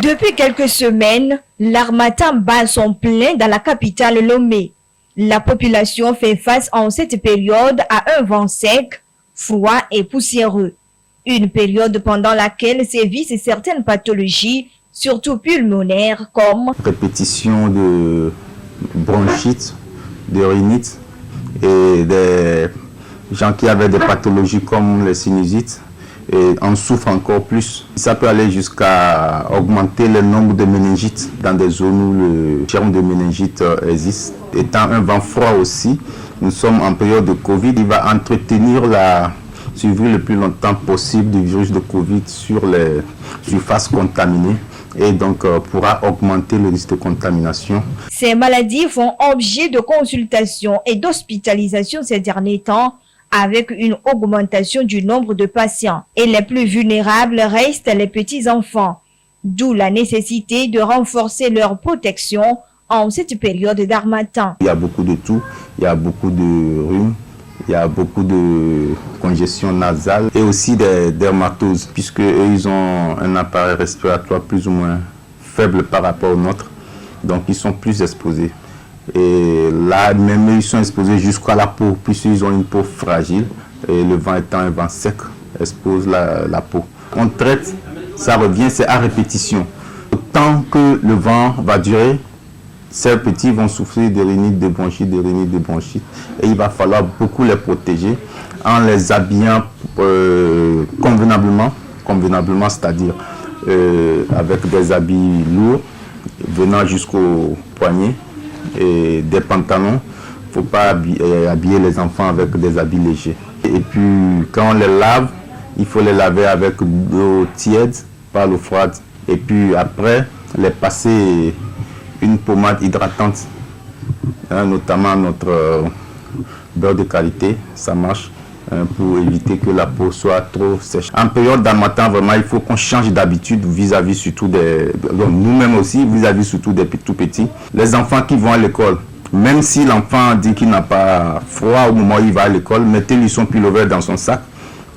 Depuis quelques semaines, l'harmattan bat son plein dans la capitale Lomé. La population fait face en cette période à un vent sec, froid et poussiéreux. Une période pendant laquelle sévissent certaines pathologies, surtout pulmonaires, comme répétition de bronchite, de rhinite et des gens qui avaient des pathologies comme les sinusites et en souffrent encore plus. Ça peut aller jusqu'à augmenter le nombre de méningites dans des zones où le germe de méningite existe. Étant un vent froid aussi, nous sommes en période de Covid, il va entretenir la survie le plus longtemps possible du virus de Covid sur les surfaces contaminées et donc pourra augmenter le risque de contamination. Ces maladies font objet de consultation et d'hospitalisation ces derniers temps, avec une augmentation du nombre de patients. Et les plus vulnérables restent les petits-enfants, d'où la nécessité de renforcer leur protection en cette période d'harmattan. Il y a beaucoup de toux, il y a beaucoup de rhume, il y a beaucoup de congestion nasale et aussi des dermatoses, puisque eux, ils ont un appareil respiratoire plus ou moins faible par rapport au nôtre, donc ils sont plus exposés. Et là, même ils sont exposés jusqu'à la peau, puisqu'ils ont une peau fragile et le vent étant un vent sec, expose la peau. On traite, ça revient, c'est à répétition. Tant que le vent va durer, ces petits vont souffrir de rhinite, de bronchite, et il va falloir beaucoup les protéger en les habillant convenablement, c'est-à-dire avec des habits lourds venant jusqu'au poignet et des pantalons. Il ne faut pas habiller les enfants avec des habits légers. Et puis quand on les lave, il faut les laver avec l'eau tiède, pas l'eau froide. Et puis après, les passer une pommade hydratante, notamment notre beurre de qualité, ça marche pour éviter que la peau soit trop sèche. En période d'harmattan, vraiment, il faut qu'on change d'habitude vis-à-vis surtout nous-mêmes aussi, vis-à-vis surtout des tout petits. Les enfants qui vont à l'école, même si l'enfant dit qu'il n'a pas froid au moment où il va à l'école, mettez-lui son pullover dans son sac,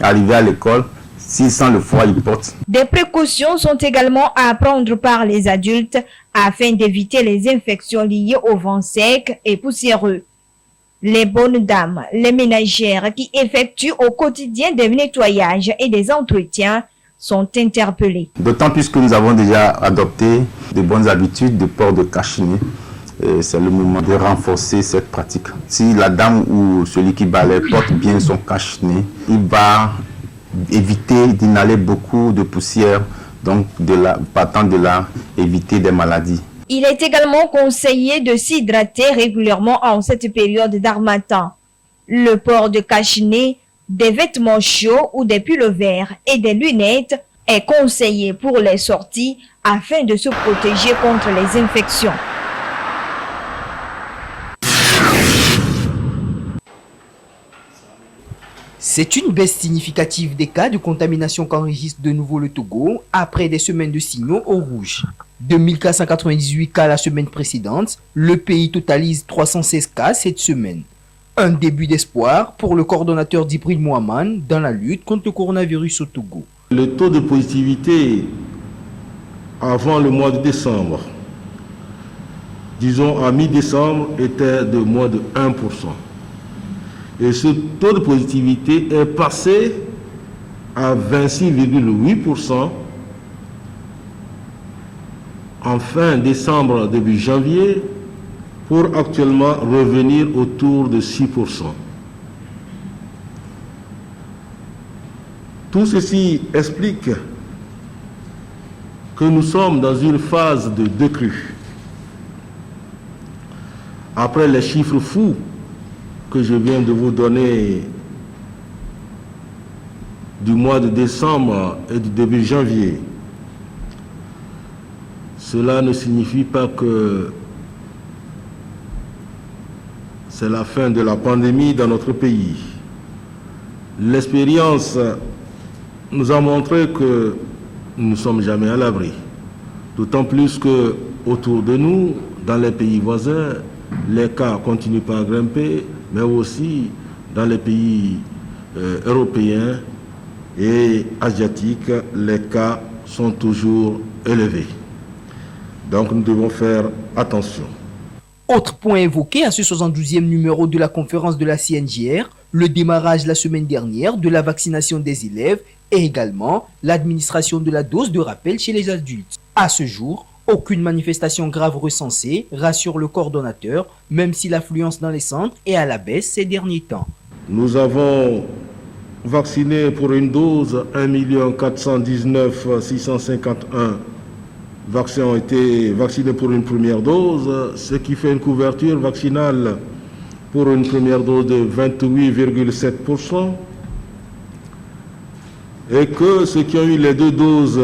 arrivé à l'école, s'il sent le froid, il porte. Des précautions sont également à prendre par les adultes afin d'éviter les infections liées au vent sec et poussiéreux. Les bonnes dames, les ménagères qui effectuent au quotidien des nettoyages et des entretiens sont interpellées. D'autant plus que nous avons déjà adopté de bonnes habitudes de port de cache-nez. C'est le moment de renforcer cette pratique. Si la dame ou celui qui balaie porte bien son cache-nez, il va éviter d'inhaler beaucoup de poussière, donc partant de là, éviter des maladies. Il est également conseillé de s'hydrater régulièrement en cette période d'harmattan. Le port de cache-nez, des vêtements chauds ou des pullovers et des lunettes est conseillé pour les sorties afin de se protéger contre les infections. C'est une baisse significative des cas de contamination qu'enregistre de nouveau le Togo après des semaines de signaux au rouge. De 1498 cas la semaine précédente, le pays totalise 316 cas cette semaine. Un début d'espoir pour le coordonnateur d'Ibril Mohamed dans la lutte contre le coronavirus au Togo. Le taux de positivité avant le mois de décembre, disons à mi-décembre, était de moins de 1%. Et ce taux de positivité est passé à 26,8% en fin décembre, début janvier, pour actuellement revenir autour de 6%. Tout ceci explique que nous sommes dans une phase de décrue. Après les chiffres fous que je viens de vous donner du mois de décembre et du début janvier, cela ne signifie pas que c'est la fin de la pandémie dans notre pays. L'expérience nous a montré que nous ne sommes jamais à l'abri. D'autant plus que autour de nous, dans les pays voisins, les cas continuent à grimper, mais aussi dans les pays européens et asiatiques, les cas sont toujours élevés. Donc nous devons faire attention. Autre point évoqué à ce 72e numéro de la conférence de la CNJR, le démarrage la semaine dernière de la vaccination des élèves et également l'administration de la dose de rappel chez les adultes. À ce jour, aucune manifestation grave recensée, rassure le coordonnateur, même si l'affluence dans les centres est à la baisse ces derniers temps. Nous avons vacciné pour une dose 1 419 651 vaccins ont été vaccinés pour une première dose, ce qui fait une couverture vaccinale pour une première dose de 28,7%, et que ceux qui ont eu les deux doses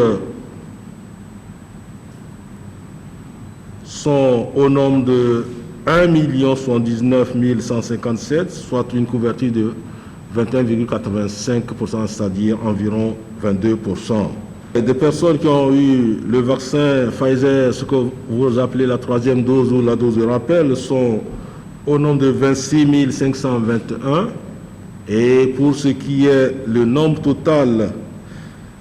sont au nombre de 1 79 157, soit une couverture de 21,85%, c'est-à-dire environ 22%. Et des personnes qui ont eu le vaccin Pfizer, ce que vous appelez la troisième dose ou la dose de rappel, sont au nombre de 26 521. Et pour ce qui est le nombre total,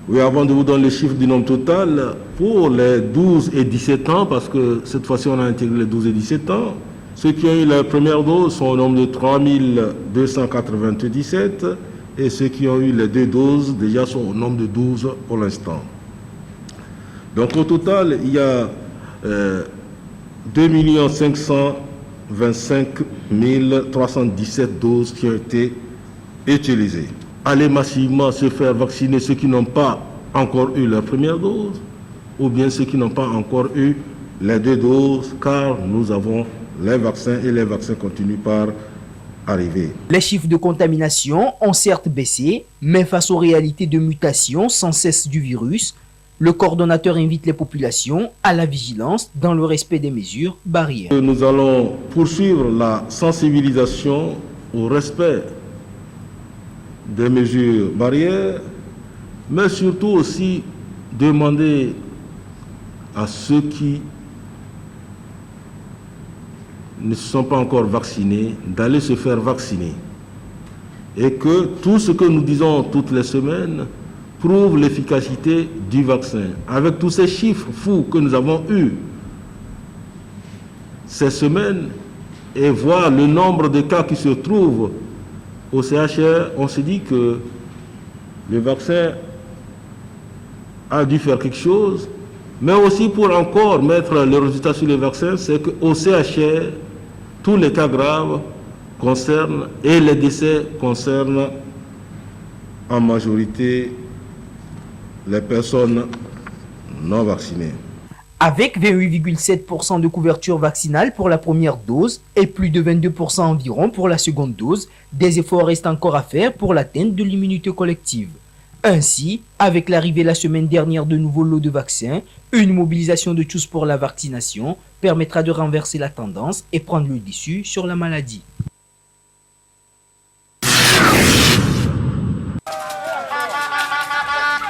oui, avant de vous donner les chiffres du nombre total, pour les 12 et 17 ans, parce que cette fois-ci on a intégré les 12 et 17 ans, ceux qui ont eu la première dose sont au nombre de 3 297 et ceux qui ont eu les deux doses déjà sont au nombre de 12 pour l'instant. Donc au total, il y a 2 525 317 doses qui ont été utilisées. Allez massivement se faire vacciner ceux qui n'ont pas encore eu leur première dose ou bien ceux qui n'ont pas encore eu les deux doses, car nous avons les vaccins et les vaccins continuent par arriver. Les chiffres de contamination ont certes baissé, mais face aux réalités de mutation sans cesse du virus, le coordonnateur invite les populations à la vigilance dans le respect des mesures barrières. Nous allons poursuivre la sensibilisation au respect des mesures barrières, mais surtout aussi demander à ceux qui ne sont pas encore vaccinés d'aller se faire vacciner. Et que tout ce que nous disons toutes les semaines prouve l'efficacité du vaccin. Avec tous ces chiffres fous que nous avons eus ces semaines et voir le nombre de cas qui se trouvent au CHR, on se dit que le vaccin a dû faire quelque chose, mais aussi pour encore mettre le résultat sur le vaccin, c'est qu'au CHR, tous les cas graves concernent et les décès concernent en majorité les personnes non vaccinées. Avec 28,7% de couverture vaccinale pour la première dose et plus de 22% environ pour la seconde dose, des efforts restent encore à faire pour l'atteinte de l'immunité collective. Ainsi, avec l'arrivée la semaine dernière de nouveaux lots de vaccins, une mobilisation de tous pour la vaccination permettra de renverser la tendance et prendre le dessus sur la maladie.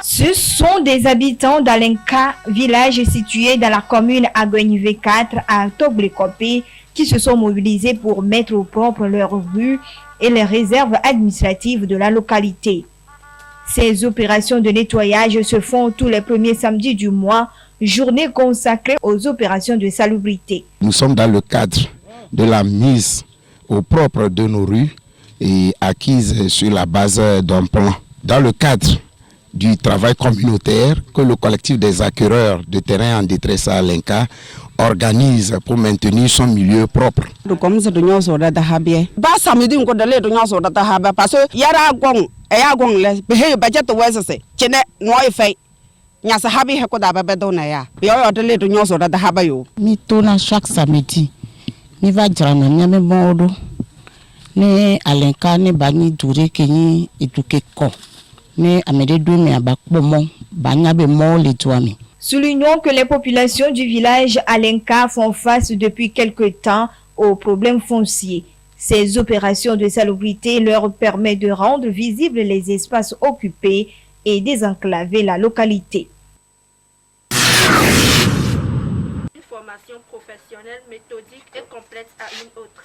Ce sont des habitants d'Alenka, village situé dans la commune Agogne 4 à Toglekope, qui se sont mobilisés pour mettre au propre leurs rues et les réserves administratives de la localité. Ces opérations de nettoyage se font tous les premiers samedis du mois, journée consacrée aux opérations de salubrité. Nous sommes dans le cadre de la mise au propre de nos rues et acquises sur la base d'un plan. Dans le cadre du travail communautaire que le collectif des acquéreurs de terrain en détresse à Alenka organise pour maintenir son milieu propre. Chaque samedi, ni va dire ne Alenka ne bani dure kenyi eduke ko ne amede do me abakpomo banya be mo le tuami. Soulignons que les populations du village Alenka font face depuis quelque temps aux problèmes fonciers. Ces opérations de salubrité leur permettent de rendre visibles les espaces occupés et désenclaver la localité. Une formation professionnelle, méthodique et complète à une autre.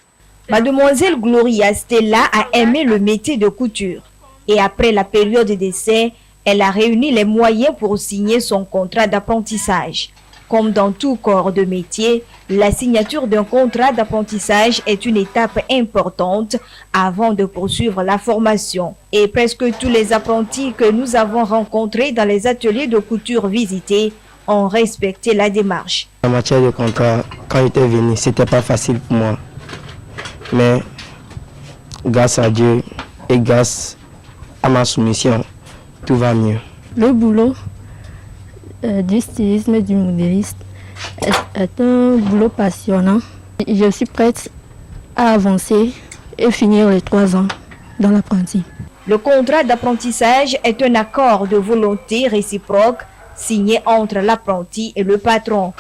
Mademoiselle Gloria Stella a aimé le métier de couture et après la période d'essai, elle a réuni les moyens pour signer son contrat d'apprentissage. Comme dans tout corps de métier, la signature d'un contrat d'apprentissage est une étape importante avant de poursuivre la formation. Et presque tous les apprentis que nous avons rencontrés dans les ateliers de couture visités ont respecté la démarche. En matière de contrat, quand j'étais venu, c'était pas facile pour moi. Mais grâce à Dieu et grâce à ma soumission, tout va mieux. Le boulot du stylisme et du modéliste est un boulot passionnant. Je suis prête à avancer et finir les 3 ans dans l'apprenti. Le contrat d'apprentissage est un accord de volonté réciproque signé entre l'apprenti et le patron.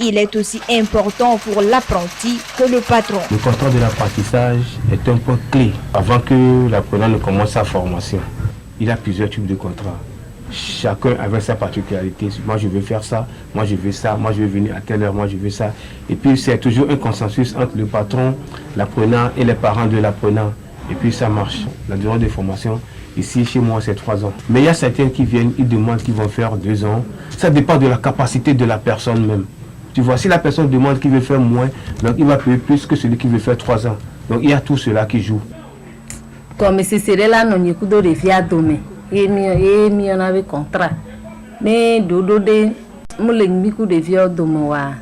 Il est aussi important pour l'apprenti que le patron. Le contrat de l'apprentissage est un point clé avant que l'apprenant ne commence sa formation. Il y a plusieurs types de contrats. Chacun avec sa particularité. Moi je veux faire ça, moi je veux ça, moi je veux venir à telle heure, moi je veux ça. Et puis c'est toujours un consensus entre le patron, l'apprenant et les parents de l'apprenant. Et puis ça marche. La durée de formation, ici chez moi c'est 3 ans. Mais il y a certains qui viennent, ils demandent qu'ils vont faire 2 ans. Ça dépend de la capacité de la personne même. Tu vois, si la personne demande qu'il veut faire moins, donc il va payer plus que celui qui veut faire 3 ans. Donc il y a tout cela qui joue. Comme si c'est là, non, il y a de rivière domé. Et on avait contrat. Mais dodo de moulengiku de vieux domoa.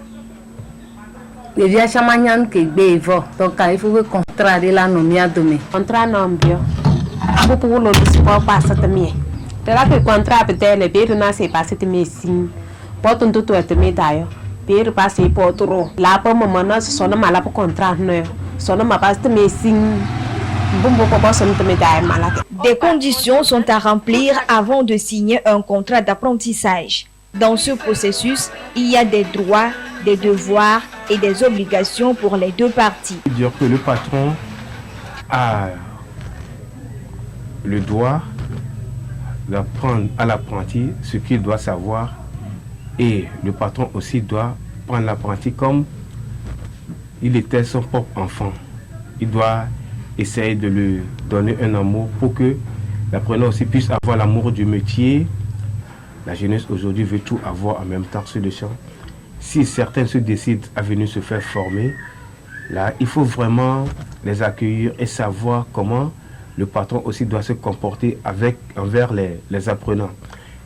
Les vieux chamanian qui bévo. Donc il faut que contrat de la nomia domé. Contrat non bio. Pour le support pas ça también. De là que contrat peut-être le bien n'a c'est pas cette médecine. Pas tout tout être médaille. Bien passer pour trop. Là pour moment non ce sont mal pour contrat non. Sont mal pas cette médecine. Des conditions sont à remplir avant de signer un contrat d'apprentissage. Dans ce processus, il y a des droits, des devoirs et des obligations pour les deux parties. Dire que le patron a le droit d'apprendre à l'apprenti ce qu'il doit savoir et le patron aussi doit prendre l'apprenti comme il était son propre enfant. Il doit essayer de lui donner un amour pour que l'apprenant aussi puisse avoir l'amour du métier. La jeunesse aujourd'hui veut tout avoir en même temps sur le champ. Si certains se décident à venir se faire former, là, il faut vraiment les accueillir et savoir comment le patron aussi doit se comporter envers les apprenants.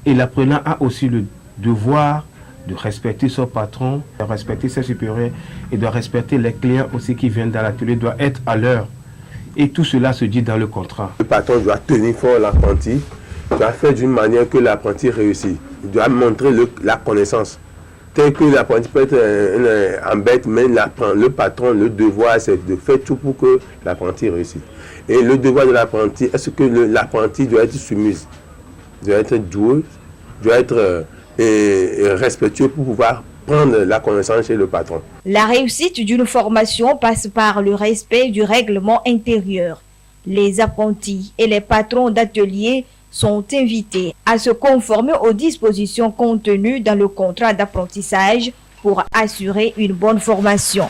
Et l'apprenant a aussi le devoir de respecter son patron, de respecter ses supérieurs et de respecter les clients aussi qui viennent dans l'atelier, doit être à l'heure. Et tout cela se dit dans le contrat. Le patron doit tenir fort l'apprenti, doit faire d'une manière que l'apprenti réussit. Il doit montrer la connaissance. Tel que l'apprenti peut être en bête, mais le patron, le devoir, c'est de faire tout pour que l'apprenti réussisse. Et le devoir de l'apprenti, est-ce que l'apprenti doit être soumis, doit être doué, doit être respectueux pour pouvoir prendre la connaissance chez le patron. La réussite d'une formation passe par le respect du règlement intérieur. Les apprentis et les patrons d'ateliers sont invités à se conformer aux dispositions contenues dans le contrat d'apprentissage pour assurer une bonne formation.